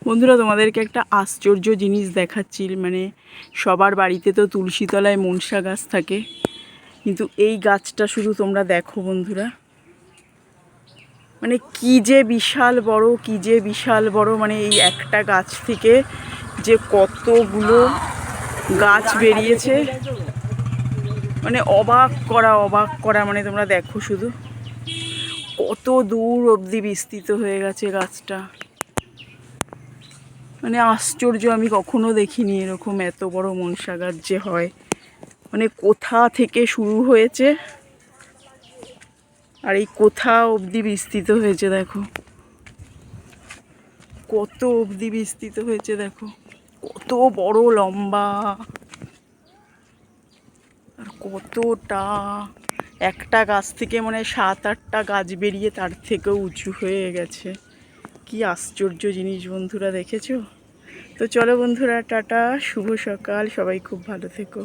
বন্ধুরা, তোমাদেরকে একটা আশ্চর্য জিনিস দেখাচ্ছি। মানে সবার বাড়িতে তো তুলসী তলায় মনসা গাছ থাকে, কিন্তু এই গাছটা শুধু তোমরা দেখো বন্ধুরা, মানে কি যে বিশাল বড়, কি যে বিশাল বড়। মানে এই একটা গাছ থেকে যে কতগুলো গাছ বেরিয়েছে, মানে অবাক করা। মানে তোমরা দেখো শুধু কত দূর অবধি বিস্তৃত হয়ে গেছে গাছটা। মানে আশ্চর্য, আমি কখনো দেখিনি এরকম এত বড় মনসা গাছ যে হয়। মানে কোথা থেকে শুরু হয়েছে আর এই কোথা অবধি বিস্তৃত হয়েছে দেখো, কত অবধি বিস্তৃত হয়েছে দেখো, কত বড় লম্বা আর কতটা। একটা গাছ থেকে মানে 7-8টা গাছ বেরিয়ে তার থেকেও উঁচু হয়ে গেছে। কি আশ্চর্য জিনিস বন্ধুরা, দেখেছো? তো চলো বন্ধুরা, টাটা, শুভ সকাল, সবাই খুব ভালো থেকো।